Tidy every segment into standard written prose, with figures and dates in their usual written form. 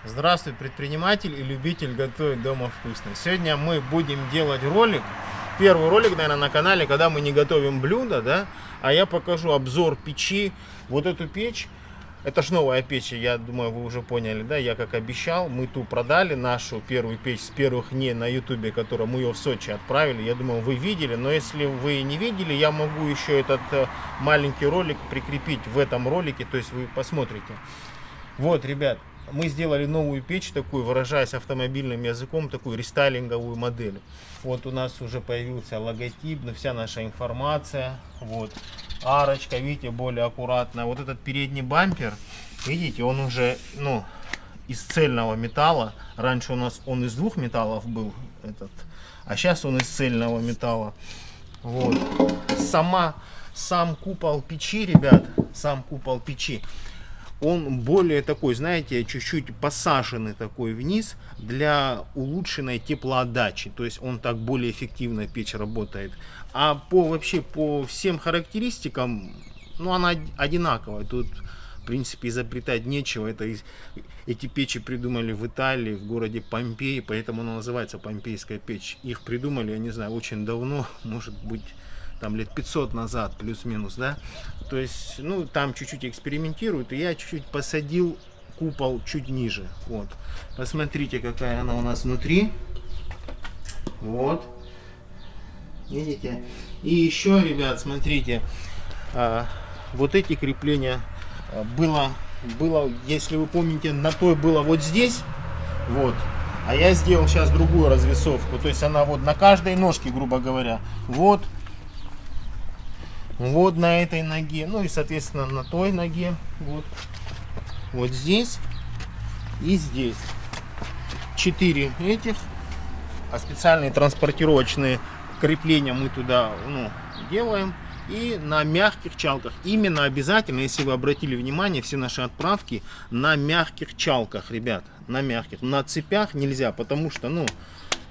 Здравствуй, предприниматель и любитель готовить дома вкусно. Сегодня мы будем делать ролик. Первый ролик, наверное, на канале, когда мы не готовим блюда, да? А я покажу обзор печи. Вот эту печь. Это ж новая печь, я думаю, вы уже поняли, да? Я как обещал, мы ту продали, нашу первую печь с первых дней на ютубе, которую мы ее в Сочи отправили. Я думаю, вы видели, но если вы не видели, я могу еще этот маленький ролик прикрепить в этом ролике, то есть вы посмотрите. Вот, ребят, мы сделали новую печь, такую, выражаясь автомобильным языком, такую рестайлинговую модель. Вот у нас уже появился логотип, вся наша информация. Вот, арочка, видите, более аккуратная. Вот этот передний бампер, видите, он уже, из цельного металла. Раньше у нас он из двух металлов был, а сейчас он из цельного металла. Вот, сам купол печи, ребят, сам купол печи. Он более такой, знаете, чуть-чуть посаженный такой вниз для улучшенной теплоотдачи. То есть он так более эффективно печь работает. А вообще по всем характеристикам, она одинаковая. Тут в принципе изобретать нечего. Эти печи придумали в Италии, в городе Помпеи, поэтому она называется помпейская печь. Их придумали, я не знаю, очень давно, может быть, там лет 500 назад, плюс-минус, да. То есть, там чуть-чуть экспериментируют, и я чуть-чуть посадил купол чуть ниже. Вот. Посмотрите, какая она у нас внутри. Вот. Видите? И еще, ребят, смотрите, вот эти крепления было, если вы помните, на той было вот здесь, вот. А я сделал сейчас другую развесовку. То есть она вот на каждой ножке, грубо говоря. Вот на этой ноге, и соответственно на той ноге, вот здесь и здесь 4 этих, а специальные транспортировочные крепления мы туда делаем. И на мягких чалках, именно обязательно, если вы обратили внимание, все наши отправки на мягких чалках, ребят, на мягких. На цепях нельзя, потому что,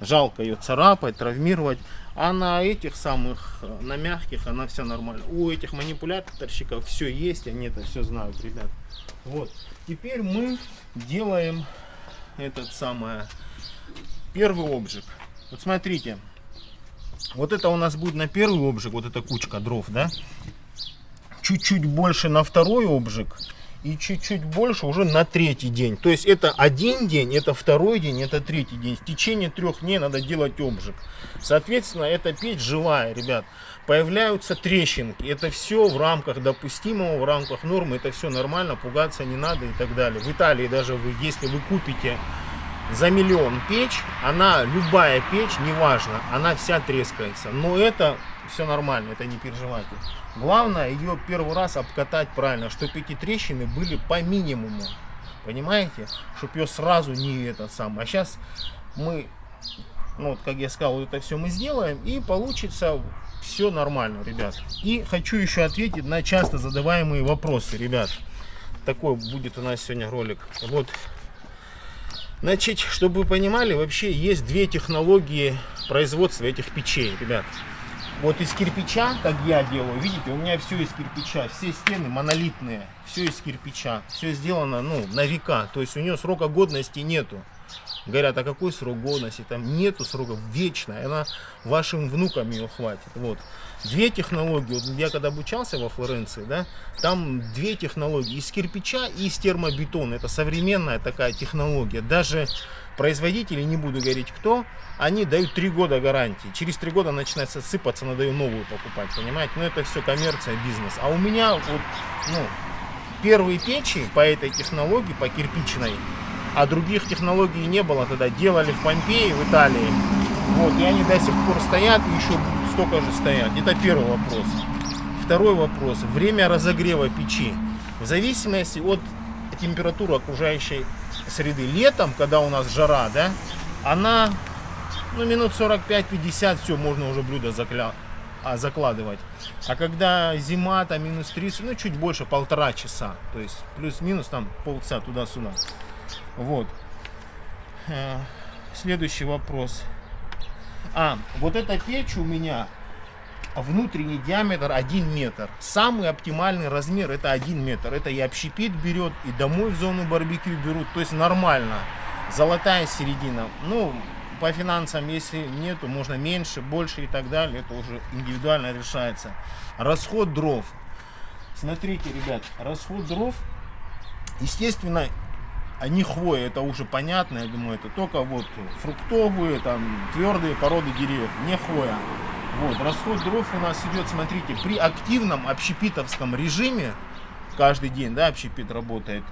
жалко ее царапать, травмировать. А на этих самых, на мягких, она вся нормально. У этих манипуляторщиков все есть, они это все знают, ребят. Вот. Теперь мы делаем первый обжиг. Вот смотрите. Вот это у нас будет на первый обжиг, вот эта кучка дров, да? Чуть-чуть больше на второй обжиг. И чуть-чуть больше уже на третий день. То есть это один день, это второй день, это третий день. В течение 3 дней надо делать обжиг. Соответственно, эта печь живая, ребят. Появляются трещинки. Это все в рамках допустимого, в рамках нормы. Это все нормально, пугаться не надо и так далее. В Италии даже если вы купите за 1 000 000 печь, любая печь, неважно, она вся трескается. Но это все нормально, это не переживайте. Главное ее первый раз обкатать правильно, чтобы эти трещины были по минимуму. Понимаете? Чтобы ее сразу не А сейчас мы, как я сказал, вот это все мы сделаем, и получится все нормально, ребят. И хочу еще ответить на часто задаваемые вопросы, ребят. Такой будет у нас сегодня ролик. Вот. Значит, чтобы вы понимали, вообще есть 2 технологии производства этих печей, ребят. Вот из кирпича, как я делаю, видите, у меня все из кирпича, все стены монолитные, все из кирпича, все сделано, на века, то есть у нее срока годности нету. Говорят, а какой срок годности? Там нету срока, вечная, она вашим внукам ее хватит. Вот. 2 технологии, вот я когда обучался во Флоренции, да, там 2 технологии, из кирпича и из термобетона, это современная такая технология, даже производители, не буду говорить кто, они дают 3 года гарантии. Через 3 года начинает сыпаться, надо ее новую покупать, понимаете? Но это все коммерция, бизнес. А у меня первые печи по этой технологии, по кирпичной, а других технологий не было тогда, делали в Помпеи, в Италии. Вот, и они до сих пор стоят, и еще будут столько же стоять. Это первый вопрос. Второй вопрос. Время разогрева печи. В зависимости от температуры окружающей среды. Летом, когда у нас жара, да, она минут 45-50, все, можно уже блюдо закладывать. А когда зима, там минус 30, чуть больше, 1,5 часа. То есть плюс-минус там полчаса туда-сюда. Вот. Следующий вопрос. Вот эта печь у меня, внутренний диаметр 1 метр. Самый оптимальный размер это 1 метр. Это и общепит берет, и домой в зону барбекю берут. То есть нормально. Золотая середина. Ну, по финансам, если нету, можно меньше, больше и так далее. Это уже индивидуально решается. Расход дров. Смотрите, ребят, расход дров, естественно, они хвои, это уже понятно, я думаю, это только вот фруктовые, там, твердые породы деревьев, не хвоя. Вот, расход дров у нас идет, смотрите, при активном общепитовском режиме, каждый день, да, общепит работает,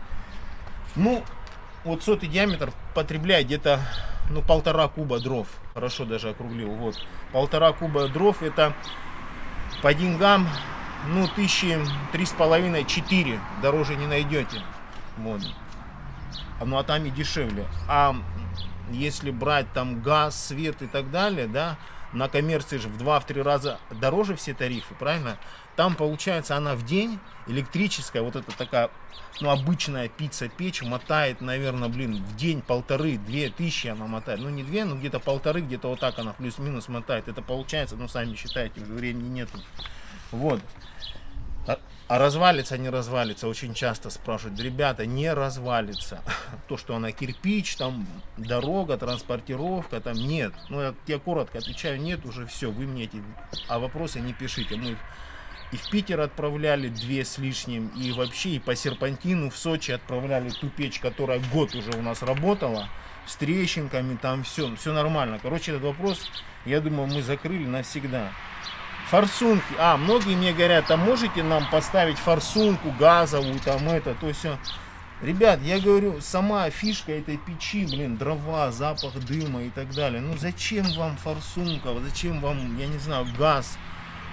ну, вот сотый диаметр потребляет где-то, ну, 1,5 куба дров, хорошо даже округлил, вот, 1,5 куба дров, это по деньгам, ну, 3,5-4, дороже не найдете, вот. Ну а там и дешевле. А если брать там газ, свет и так далее, да, на коммерции же в 2-3 раза дороже все тарифы, правильно? Там получается она в день электрическая, вот эта такая, ну, обычная пицца-печь мотает, наверное, блин, в день 1,5-2 тысячи она мотает. Ну не 2, но где-то 1,5, где-то вот так она плюс-минус мотает. Это получается, ну сами считайте, уже времени нету. Вот. А развалится, не развалится, очень часто спрашивают. Ребята, не развалится. То, что она кирпич, там дорога, транспортировка, там нет. Ну, я коротко отвечаю, нет, уже все, вы мне эти вопросы не пишите. Мы и в Питер отправляли 2 с лишним, и вообще и по серпантину в Сочи отправляли ту печь, которая год уже у нас работала, с трещинками, там все нормально. Короче, этот вопрос, я думаю, мы закрыли навсегда. Форсунки. Многие мне говорят, а можете нам поставить форсунку газовую, там это, то все. Ребят, я говорю, сама фишка этой печи, блин, дрова, запах дыма и так далее. Ну зачем вам форсунка, зачем вам, я не знаю, газ?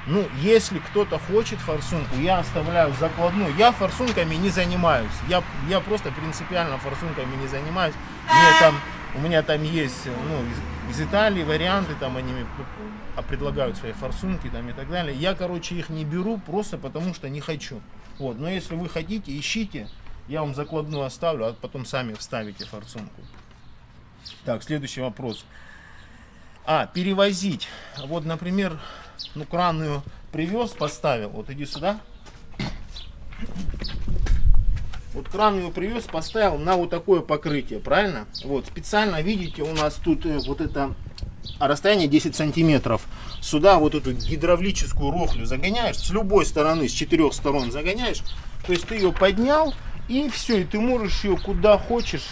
Ну, если кто-то хочет форсунку, я оставляю закладную. Я форсунками не занимаюсь. Я просто принципиально форсунками не занимаюсь. У меня там есть, ну, из Италии варианты, там они предлагают свои форсунки там и так далее. Я, короче, их не беру просто потому, что не хочу. Вот. Но если вы хотите, ищите, я вам закладную оставлю, а потом сами вставите форсунку. Так, следующий вопрос. Перевозить. Вот, например, ну, кранную привез, поставил. Вот иди сюда. Вот кранную привез, поставил на вот такое покрытие, правильно? Вот, специально, видите, у нас тут вот это расстояние 10 сантиметров. Сюда вот эту гидравлическую рохлю загоняешь, с любой стороны, с 4 сторон загоняешь. То есть ты ее поднял, и все, и ты можешь ее куда хочешь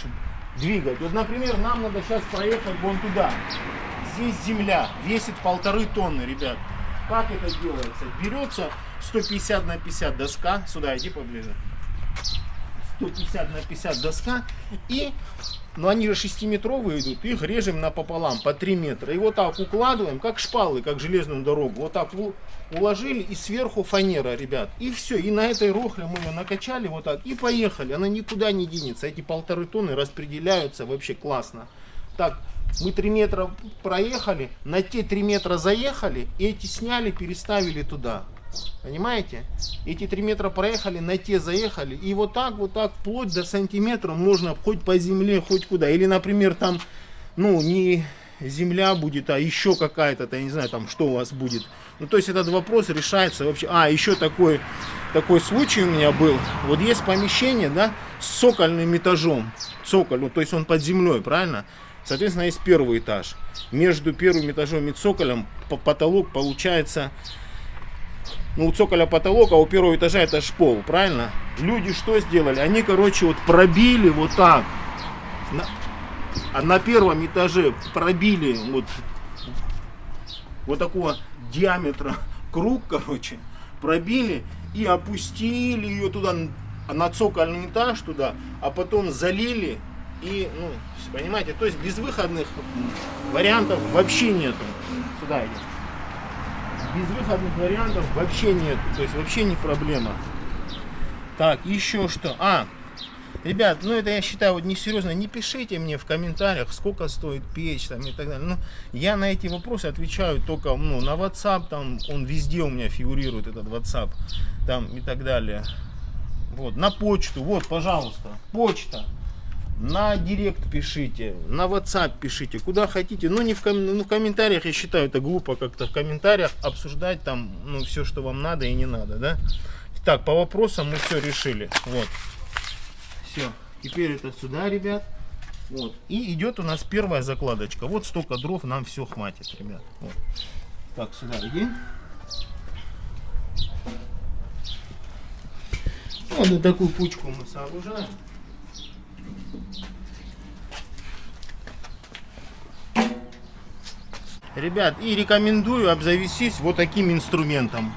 двигать. Вот, например, нам надо сейчас проехать вон туда. Здесь земля, весит 1,5 тонны, ребят. Как это делается? Берется 150 на 50 доска, сюда иди поближе. 150 на 50 доска, и, ну они же 6-метровые идут, их режем напополам по 3 метра. И вот так укладываем, как шпалы, как железную дорогу. Вот так уложили, и сверху фанера, ребят. И все, и на этой рохле мы ее накачали вот так, и поехали. Она никуда не денется. Эти 1,5 тонны распределяются вообще классно. Так, мы 3 метра проехали, на те 3 метра заехали, и эти сняли, переставили туда. Понимаете? Эти 3 метра проехали, на те заехали. И вот так, вплоть до сантиметра можно хоть по земле, хоть куда. Или, например, там, ну, не земля будет, а еще какая-то, я не знаю, там, что у вас будет. Ну, то есть этот вопрос решается вообще. Еще такой случай у меня был. Вот есть помещение, да, с цокольным этажом. Цоколь, ну, то есть он под землей, правильно? Соответственно, есть первый этаж. Между первым этажом и цоколем потолок получается... Ну, у цоколя потолок, а у первого этажа это ж пол, правильно? Люди что сделали? Они, короче, вот пробили вот так. На первом этаже пробили вот такого диаметра круг, короче. Пробили и опустили ее туда, на цокольный этаж туда, а потом залили. И, ну, понимаете, то есть безвыходных вариантов вообще нету. Сюда идем. Безвыходных вариантов вообще нет, то есть вообще не проблема. Так, еще что? Ребят, ну это я считаю вот несерьезно. Не пишите мне в комментариях, сколько стоит печь там и так далее. Ну, я на эти вопросы отвечаю только, ну, на WhatsApp, там он везде у меня фигурирует, этот WhatsApp, там и так далее. Вот, на почту, вот, пожалуйста, почта. на директ пишите, на WhatsApp пишите, куда хотите. Но не в, в комментариях, я считаю, это глупо как-то в комментариях обсуждать там, ну, все, что вам надо и не надо, да. Так, по вопросам мы все решили. Вот. Все. Теперь это сюда, ребят. Вот. И идет у нас первая закладочка. Вот столько дров нам все хватит, ребят. Вот. Так, сюда иди. Вот и такую кучку мы сооружаем. Ребят, и рекомендую обзавестись вот таким инструментом.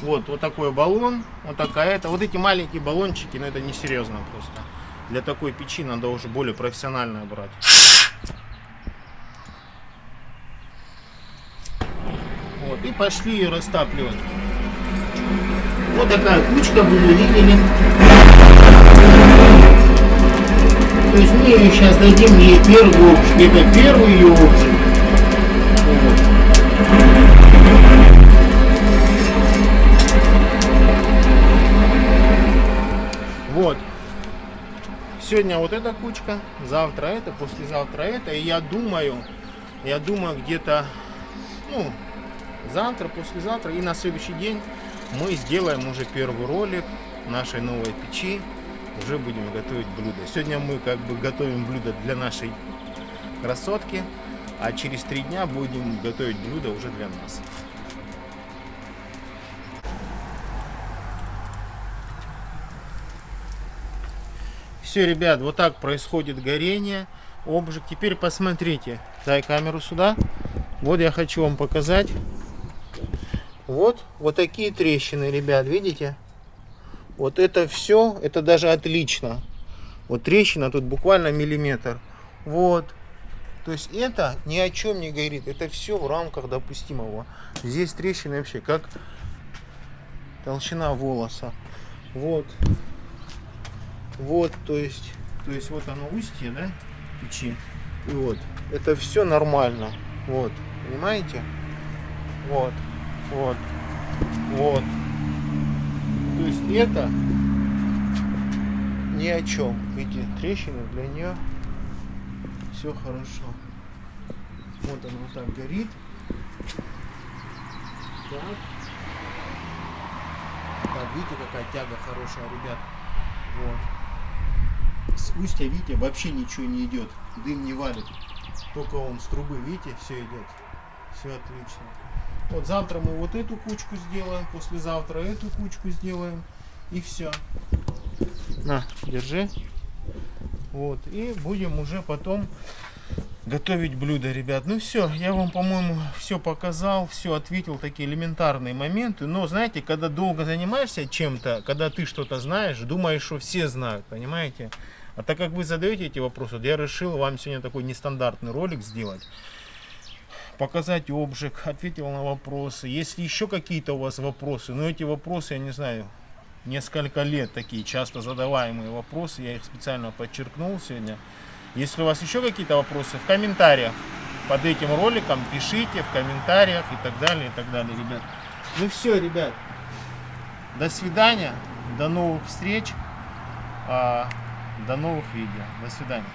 Вот такой баллон, вот такая это. Вот эти маленькие баллончики, но это не серьезно просто. Для такой печи надо уже более профессионально брать. Вот, и пошли ее растапливать. Вот такая кучка, вы видели. То есть мы ее сейчас дадим ей первый обжиг. Это первый ее обжиг. Вот. Сегодня вот эта кучка, завтра это, послезавтра это. И я думаю где-то, ну, завтра, послезавтра и на следующий день мы сделаем уже первый ролик нашей новой печи. Уже будем готовить блюда. Сегодня мы как бы готовим блюдо для нашей красотки, а через 3 дня будем готовить блюдо уже для нас. Все, ребят, вот так происходит горение, обжиг. Теперь посмотрите, дай камеру сюда. Вот я хочу вам показать. Вот такие трещины, ребят, видите? Вот это все, это даже отлично. Вот трещина тут буквально миллиметр. Вот. То есть это ни о чем не говорит. Это все в рамках допустимого. Здесь трещины вообще как толщина волоса. Вот. Вот, то есть вот оно устье, да, печи. И вот. Это все нормально. Вот. Понимаете? Вот. Вот. Вот. То есть это ни о чем. Видите, трещины для нее все хорошо. Вот она вот так горит. Так. Так, видите, какая тяга хорошая, ребят. Вот. С устья, видите, вообще ничего не идет. Дым не валит. Только он с трубы, видите, все идет. Все отлично. Вот завтра мы вот эту кучку сделаем, послезавтра эту кучку сделаем. И все. На, держи. Вот. И будем уже потом готовить блюдо, ребят. Ну все, я вам, по-моему, все показал, все ответил, такие элементарные моменты. Но, знаете, когда долго занимаешься чем-то, когда ты что-то знаешь, думаешь, что все знают, понимаете? А так как вы задаете эти вопросы, я решил вам сегодня такой нестандартный ролик сделать. Показать обжиг, ответил на вопросы. Если еще какие-то у вас вопросы, но эти вопросы, я не знаю, несколько лет такие часто задаваемые вопросы, я их специально подчеркнул сегодня. Если у вас еще какие-то вопросы, в комментариях под этим роликом пишите, в комментариях и так далее, ребят. Ну все, ребят, до свидания, до новых встреч, до новых видео, до свидания.